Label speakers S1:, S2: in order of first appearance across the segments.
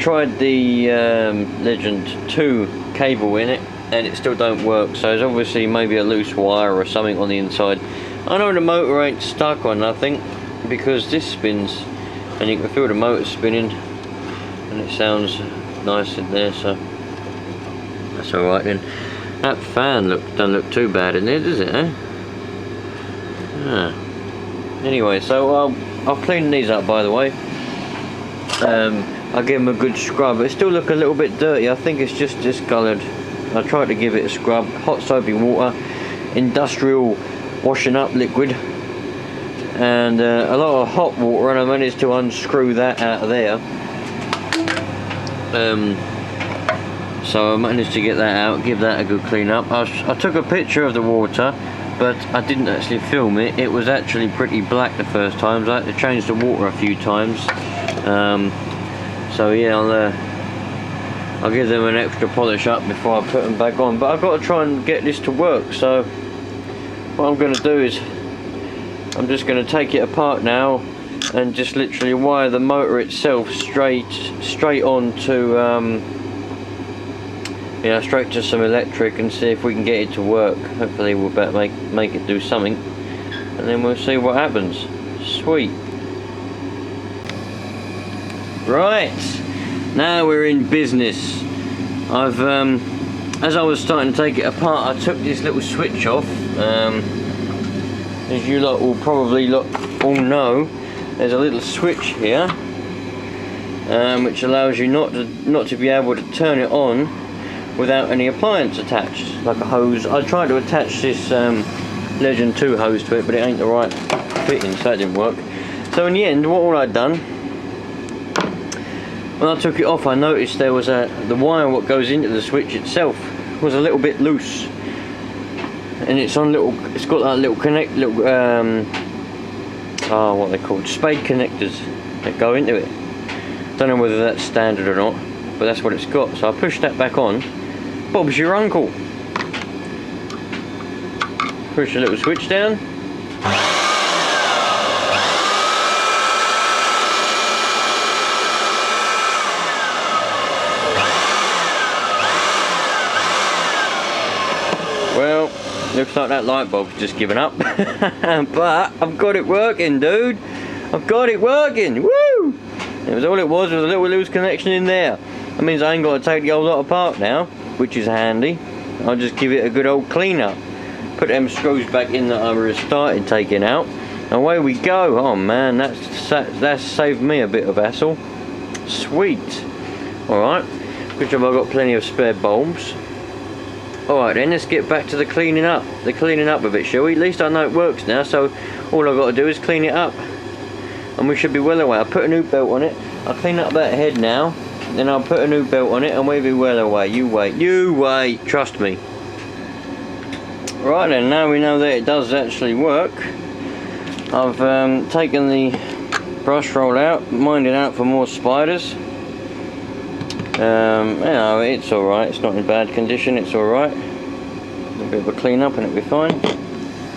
S1: tried the Legend 2 cable in it and it still don't work, so there's obviously maybe a loose wire or something on the inside. I know the motor ain't stuck or nothing because this spins and you can feel the motor spinning and it sounds nice in there, so that's alright then. That fan don't look too bad in there, does it, eh? Ah. Anyway, so I'll clean these up, by the way. I'll give them a good scrub. They still look a little bit dirty. I think it's just discoloured. I tried to give it a scrub. Hot soapy water, industrial washing up liquid, and a lot of hot water, and I managed to unscrew that out of there. So I managed to get that out, give that a good clean up. I took a picture of the water, but I didn't actually film it. It was actually pretty black the first time, so I had to change the water a few times. So yeah, I'll give them an extra polish up before I put them back on. But I've got to try and get this to work, so what I'm going to do is I'm just going to take it apart now and just literally wire the motor itself straight on to straight to some electric and see if we can get it to work. Hopefully we'll better make it do something, and then we'll see what happens. Sweet. Right, now we're in business. I've as I was starting to take it apart, I took this little switch off. As you lot will probably all know, there's a little switch here which allows you not to be able to turn it on without any appliance attached, like a hose. I tried to attach this Legend 2 hose to it, but it ain't the right fitting, so that didn't work. So in the end, what all I'd done, when I took it off, I noticed there was the wire what goes into the switch itself was a little bit loose, and it's got like little what they're called, spade connectors that go into it. Don't know whether that's standard or not, but that's what it's got. So I pushed that back on. Bob's your uncle. Push the little switch down. Well, looks like that light bulb's just given up. But I've got it working, dude. I've got it working. Woo! It was a little loose connection in there. That means I ain't got to take the whole lot apart now, which is handy. I'll just give it a good old clean up. Put them screws back in that I started taking out. Away we go. Oh man, that's saved me a bit of hassle. Sweet. Alright, good job I've got plenty of spare bulbs. Alright then, let's get back to the cleaning up. The cleaning up of it, shall we? At least I know it works now, so all I've got to do is clean it up. And we should be well away. I'll put a new belt on it. I'll clean up that head now. Then I'll put a new belt on it and we'll be well away. You wait, trust me. Right then, now we know that it does actually work. I've taken the brush roll out, minded out for more spiders. It's alright, it's not in bad condition, it's alright. A bit of a clean up and it'll be fine.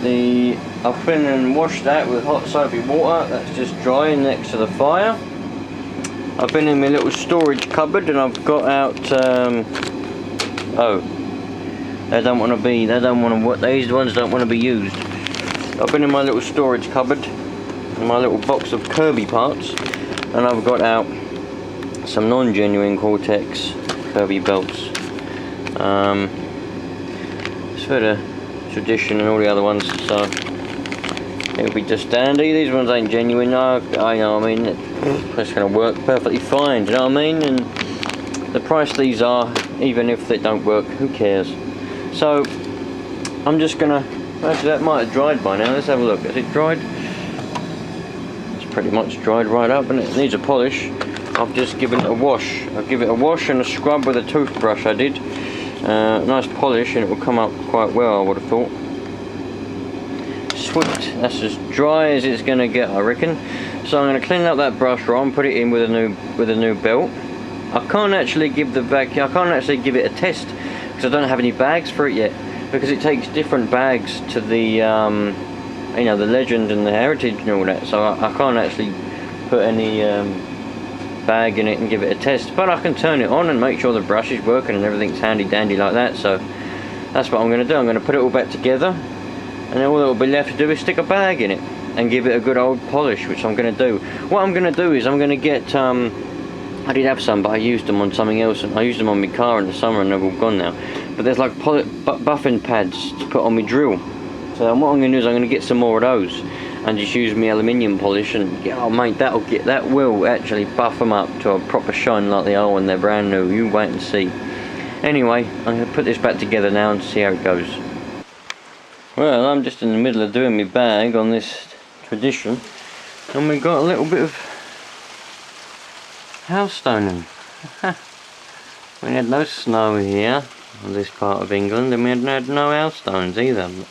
S1: I've been and washed that with hot soapy water, that's just drying next to the fire. I've been in my little storage cupboard and I've got out, these ones don't want to be used. I've been in my little storage cupboard, in my little box of Kirby parts, and I've got out some non-genuine Cortex Kirby belts. It's for the Tradition and all the other ones, so it'll be just dandy. These ones ain't genuine. I know what I mean. It's going to work perfectly fine, do you know what I mean? And the price these are, even if they don't work, who cares? So I'm just going to, actually that might have dried by now. Let's have a look. Is it dried? It's pretty much dried right up, and it needs a polish. I've just given it a wash. I'll give it a wash and a scrub with a toothbrush I did. Nice polish, and it will come up quite well, I would have thought. Sweet, that's as dry as it's going to get, I reckon. So I'm going to clean up that brush roll and put it in with a new belt. I can't actually give it a test because I don't have any bags for it yet, because it takes different bags to the the Legend and the Heritage and all that. So I can't actually put any bag in it and give it a test, but I can turn it on and make sure the brush is working and everything's handy dandy like that. So that's what I'm going to do. I'm going to put it all back together, and then all that will be left to do is stick a bag in it and give it a good old polish, which I'm going to do. What I'm going to do is I'm going to get I did have some, but I used them on something else, and I used them on my car in the summer and they're all gone now. But there's like buffing pads to put on my drill. So what I'm going to do is I'm going to get some more of those and just use my aluminium polish, and oh mate, that will actually buff them up to a proper shine like they are when they're brand new. You wait and see. Anyway, I'm going to put this back together now and see how it goes. Well, I'm just in the middle of doing my bag on this Tradition, and we got a little bit of house stoning. We had no snow here in this part of England, and we hadn't had no house stones either. But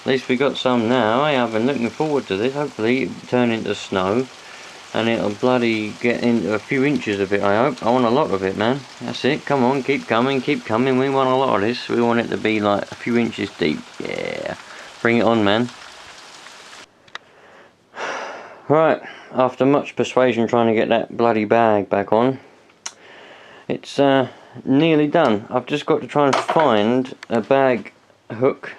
S1: at least we got some now. I've been looking forward to this. Hopefully it'll turn into snow and it'll bloody get into a few inches of it, I hope. I want a lot of it, man. That's it. Come on, keep coming, keep coming. We want a lot of this. We want it to be like a few inches deep. Yeah, bring it on, man. Right, after much persuasion trying to get that bloody bag back on, it's nearly done. I've just got to try and find a bag hook.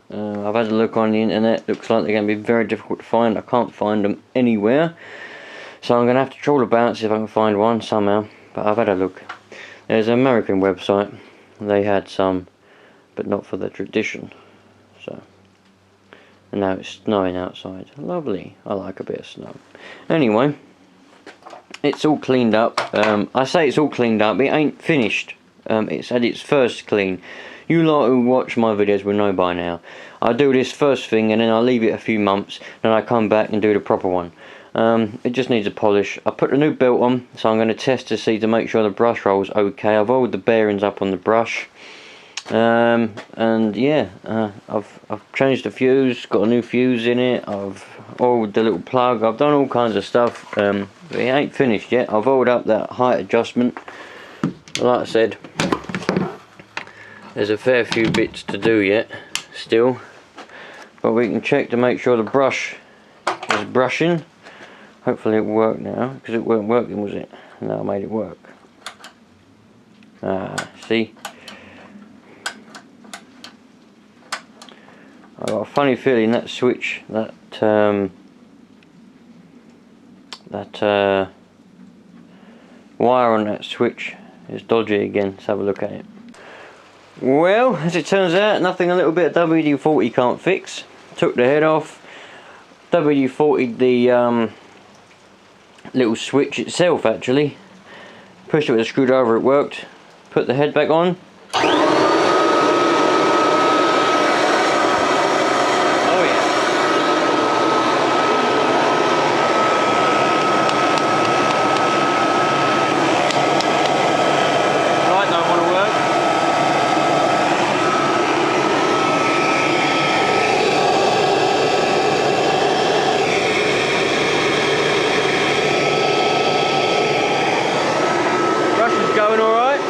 S1: I've had a look on the internet. Looks like they're going to be very difficult to find. I can't find them anywhere, so I'm going to have to trawl about, see if I can find one somehow. But I've had a look. There's an American website. They had some, but not for the Tradition. So, and now it's snowing outside. Lovely. I like a bit of snow. Anyway, it's all cleaned up. I say it's all cleaned up. It ain't finished. It's had its first clean. You lot who watch my videos will know by now. I do this first thing and then I leave it a few months. Then I come back and do the proper one. It just needs a polish. I put the new belt on, so I'm going to test to see to make sure the brush roll's okay. I've oiled the bearings up on the brush. And yeah, I've changed the fuse, got a new fuse in it. I've oiled the little plug. I've done all kinds of stuff. But it ain't finished yet. I've oiled up that height adjustment. Like I said, there's a fair few bits to do yet still, but we can check to make sure the brush is brushing. Hopefully it will work now, because it weren't working, was it? No, I made it work. See, I've got a funny feeling that switch, that wire on that switch is dodgy again. Let's have a look at it. Well, as it turns out, nothing a little bit of WD-40 can't fix. Took the head off, WD-40'd the little switch itself actually. Pushed it with a screwdriver, it worked. Put the head back on. Going alright.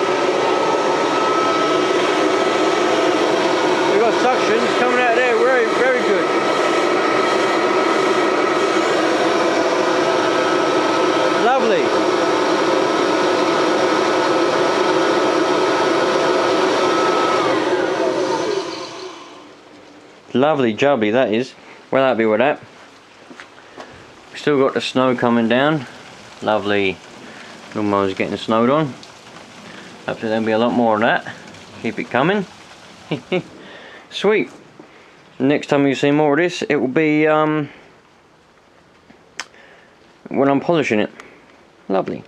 S1: We've got suctions coming out there, very, very good. Lovely. Lovely jubbly that is. Well, happy with that. We've still got the snow coming down. Lovely. Lawnmower's getting snowed on. Hopefully there'll be a lot more of that. Keep it coming. Sweet. Next time you see more of this, it will be when I'm polishing it. Lovely.